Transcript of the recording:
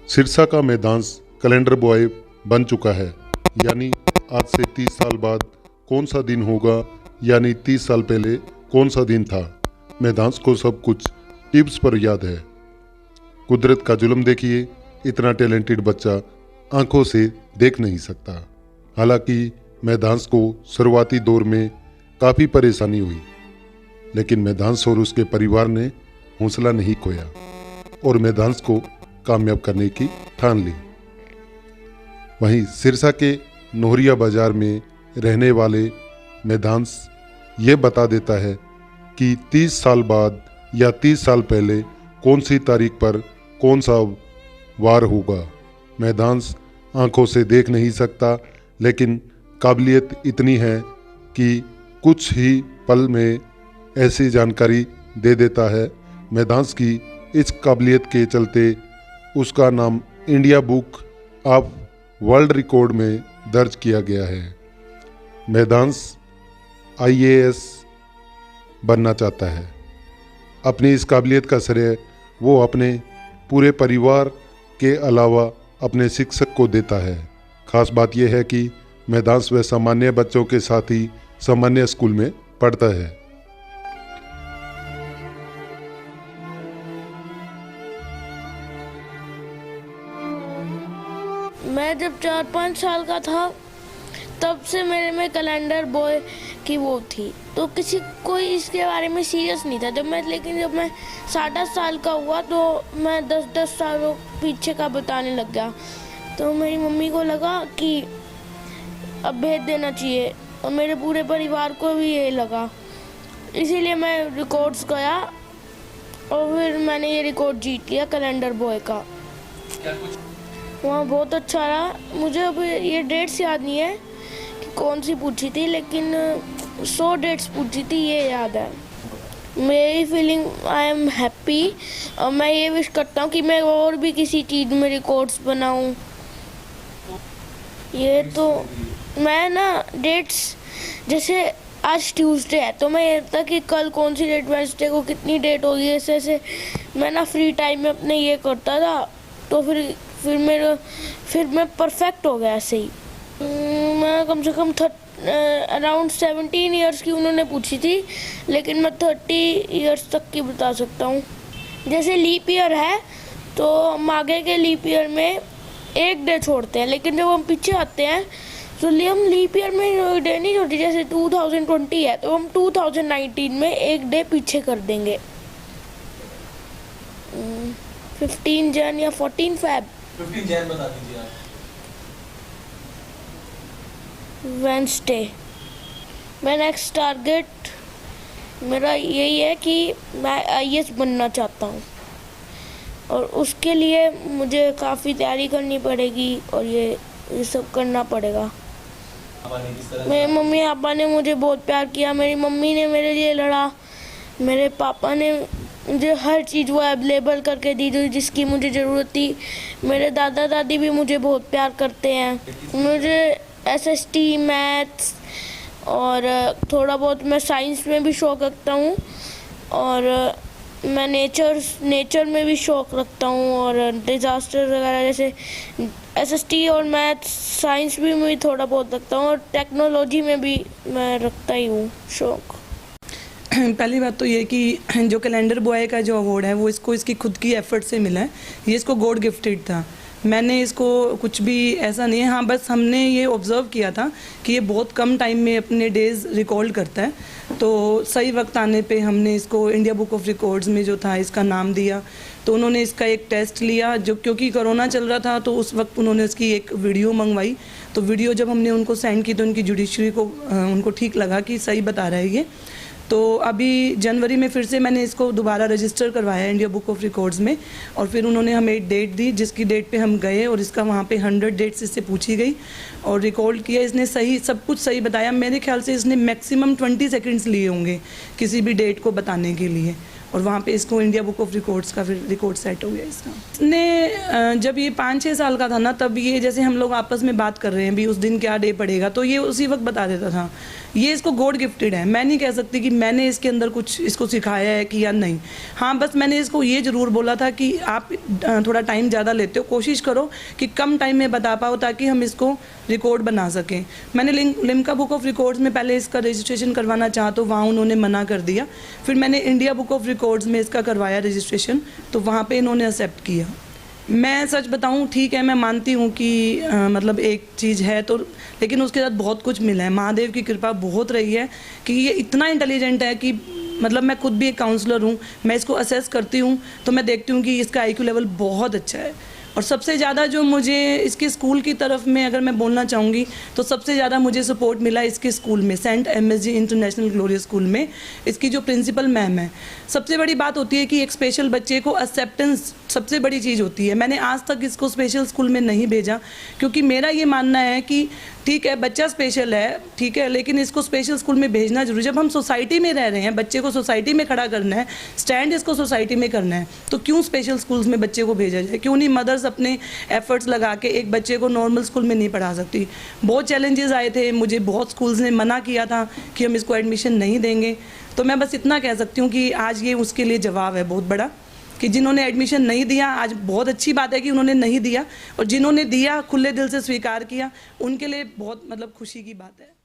सिरसा का मैदांस calendar boy बन चुका है। यानी आज से 30 साल बाद कौन सा दिन होगा, यानी 30 साल पहले कौन सा दिन था। मैदांस को सब कुछ टिप्स पर याद है। कुदरत का जुल्म देखिए, इतना टैलेंटेड बच्चा आंखों से देख नहीं सकता। हालांकि मैदांस को शुरुआती दौर में काफ़ी परेशानी हुई, लेकिन मैदांस और उसके परिवार ने हौसला नहीं खोया और मैदांस को कामयाब करने की ठान ली। वहीं सिरसा के नोहरिया बाजार में रहने वाले मैदांस ये बता देता है कि 30 साल बाद या 30 साल पहले कौन सी तारीख पर कौन सा वार होगा। मैदांस आंखों से देख नहीं सकता, लेकिन काबिलियत इतनी है कि कुछ ही पल में ऐसी जानकारी दे देता है। मैदांस की इस काबिलियत के चलते उसका नाम India book of world record में दर्ज किया गया है। मैदांस IAS बनना चाहता है। अपनी इस काबिलियत का श्रेय वो अपने पूरे परिवार के अलावा अपने शिक्षक को देता है। खास बात यह है कि मैदांस वह सामान्य बच्चों के साथ ही सामान्य स्कूल में पढ़ता है। मैं जब 4-5 साल का था तब से मेरे में कैलेंडर बॉय की वो थी, तो किसी कोई इसके बारे में सीरियस नहीं था। लेकिन जब मैं 7-8 साल का हुआ तो मैं 10-10 सालों पीछे का बताने लग गया। तो मेरी मम्मी को लगा कि अब भेज देना चाहिए और मेरे पूरे परिवार को भी ये लगा। इसीलिए मैं रिकॉर्ड्स गया और फिर मैंने ये रिकॉर्ड जीत लिया कैलेंडर बॉय का। वहाँ बहुत अच्छा रहा। मुझे अब ये डेट्स याद नहीं है कि कौन सी पूछी थी, लेकिन 100 डेट्स पूछी थी, ये याद है। मेरी फीलिंग आई एम हैप्पी और मैं ये विश करता हूँ कि मैं और भी किसी चीज़ में रिकॉर्ड्स बनाऊँ। ये तो मैं ना डेट्स, जैसे आज ट्यूसडे है तो मैं ये था कि कल कौन सी डेट, वेडनेसडे को कितनी डेट होगी, ऐसे ऐसे मैं ना फ्री टाइम में अपने ये करता था। तो फिर मैं परफेक्ट हो गया ऐसे ही। मैं कम से कम अराउंड 17 ईयर्स की उन्होंने पूछी थी, लेकिन मैं 30 ईयर्स तक की बता सकता हूँ। जैसे लीप ईयर है तो हम आगे के लीप ईयर में एक डे छोड़ते हैं, लेकिन जब हम पीछे आते हैं तो हम लीप ईयर में डे नहीं छोड़ते। जैसे 2020 है तो हम 2019 में एक डे पीछे कर देंगे। 15 जन या 14 फेब। 15 जैन बता दीजिए आप। वेडनेसडे। मैं नेक्स्ट टारगेट मेरा यही है कि मैं IAS बनना चाहता हूँ और उसके लिए मुझे काफ़ी तैयारी करनी पड़ेगी और ये सब करना पड़ेगा। मेरे मम्मी पापा ने मुझे बहुत प्यार किया। मेरी मम्मी ने मेरे लिए लड़ा, मेरे पापा ने मुझे हर चीज़ वो अवेलेबल करके दी जो जिसकी मुझे ज़रूरत थी। मेरे दादा दादी भी मुझे बहुत प्यार करते हैं। मुझे SST, मैथ्स और थोड़ा बहुत मैं साइंस में भी शौक़ रखता हूँ और मैं नेचर में भी शौक़ रखता हूँ और डिज़ास्टर वगैरह जैसे SST और मैथ्स, साइंस भी मैं थोड़ा बहुत रखता हूँ और टेक्नोलॉजी में भी मैं रखता ही हूँ शौक़। पहली बात तो ये कि जो कैलेंडर बॉय का जो अवार्ड है वो इसको इसकी खुद की एफर्ट से मिला है। ये इसको गॉड गिफ्टेड था। मैंने इसको कुछ भी ऐसा नहीं है, हाँ बस हमने ये ऑब्ज़र्व किया था कि ये बहुत कम टाइम में अपने डेज़ रिकॉर्ड करता है। तो सही वक्त आने पे हमने इसको इंडिया बुक ऑफ रिकॉर्ड्स में जो था इसका नाम दिया। तो उन्होंने इसका एक टेस्ट लिया, जो क्योंकि कोरोना चल रहा था तो उस वक्त उन्होंने इसकी एक वीडियो मंगवाई। तो वीडियो जब हमने उनको सेंड की तो उनकी जुडिशरी को उनको ठीक लगा कि सही बता रहा है ये। तो अभी जनवरी में फिर से मैंने इसको दोबारा रजिस्टर करवाया इंडिया बुक ऑफ रिकॉर्ड्स में और फिर उन्होंने हमें एक डेट दी, जिसकी डेट पे हम गए और इसका वहाँ पे 100 डेट्स इससे पूछी गई और रिकॉर्ड किया। इसने सही सब कुछ सही बताया। मेरे ख्याल से इसने मैक्सिमम 20 सेकंड्स लिए होंगे किसी भी डेट को बताने के लिए और वहाँ पे इसको इंडिया बुक ऑफ रिकॉर्ड्स का फिर रिकॉर्ड सेट हो गया इसका। इसने जब ये 5-6 साल का था ना, तब ये जैसे हम लोग आपस में बात कर रहे हैं भी उस दिन क्या डे पड़ेगा, तो ये उसी वक्त बता देता था। ये इसको गॉड गिफ्टेड है। मैं नहीं कह सकती कि मैंने इसके अंदर कुछ इसको सिखाया है कि या नहीं। हाँ, बस मैंने इसको ये ज़रूर बोला था कि आप थोड़ा टाइम ज़्यादा लेते हो, कोशिश करो कि कम टाइम में बता पाओ ताकि हम इसको रिकॉर्ड बना सकें। मैंने लिम्का बुक ऑफ रिकॉर्ड्स में पहले इसका रजिस्ट्रेशन करवाना चाहा तो वहाँ उन्होंने मना कर दिया। फिर मैंने इंडिया बुक ऑफ रिकॉर्ड्स में इसका करवाया रजिस्ट्रेशन, तो वहाँ पे इन्होंने एक्सेप्ट किया। मैं सच बताऊँ, ठीक है, मैं मानती हूँ कि मतलब एक चीज़ है तो, लेकिन उसके साथ बहुत कुछ मिला है। महादेव की कृपा बहुत रही है कि ये इतना इंटेलिजेंट है कि मतलब मैं खुद भी एक काउंसलर हूँ, मैं इसको असेस करती हूँ तो मैं देखती हूँ कि इसका IQ लेवल बहुत अच्छा है। और सबसे ज़्यादा जो मुझे इसके स्कूल की तरफ में अगर मैं बोलना चाहूँगी तो सबसे ज़्यादा मुझे सपोर्ट मिला इसके स्कूल में, saint MSG international glorious school में। इसकी जो प्रिंसिपल मैम है, सबसे बड़ी बात होती है कि एक स्पेशल बच्चे को एक्सेप्टेंस सबसे बड़ी चीज़ होती है। मैंने आज तक इसको स्पेशल स्कूल में नहीं भेजा क्योंकि मेरा ये मानना है कि ठीक है बच्चा स्पेशल है, ठीक है, लेकिन इसको स्पेशल स्कूल में भेजना जरूरी। जब हम सोसाइटी में रह रहे हैं, बच्चे को सोसाइटी में खड़ा करना है, स्टैंड इसको सोसाइटी में करना है, तो क्यों स्पेशल स्कूल्स में बच्चे को भेजा जाए? क्यों नहीं मदर्स अपने एफर्ट्स लगा के एक बच्चे को नॉर्मल स्कूल में नहीं पढ़ा सकती? बहुत चैलेंजेस आए थे, मुझे बहुत स्कूल्स ने मना किया था कि हम इसको एडमिशन नहीं देंगे। तो मैं बस इतना कह सकती हूँ कि आज ये उसके लिए जवाब है बहुत बड़ा कि जिन्होंने एडमिशन नहीं दिया, आज बहुत अच्छी बात है कि उन्होंने नहीं दिया, और जिन्होंने दिया खुले दिल से स्वीकार किया, उनके लिए बहुत मतलब खुशी की बात है।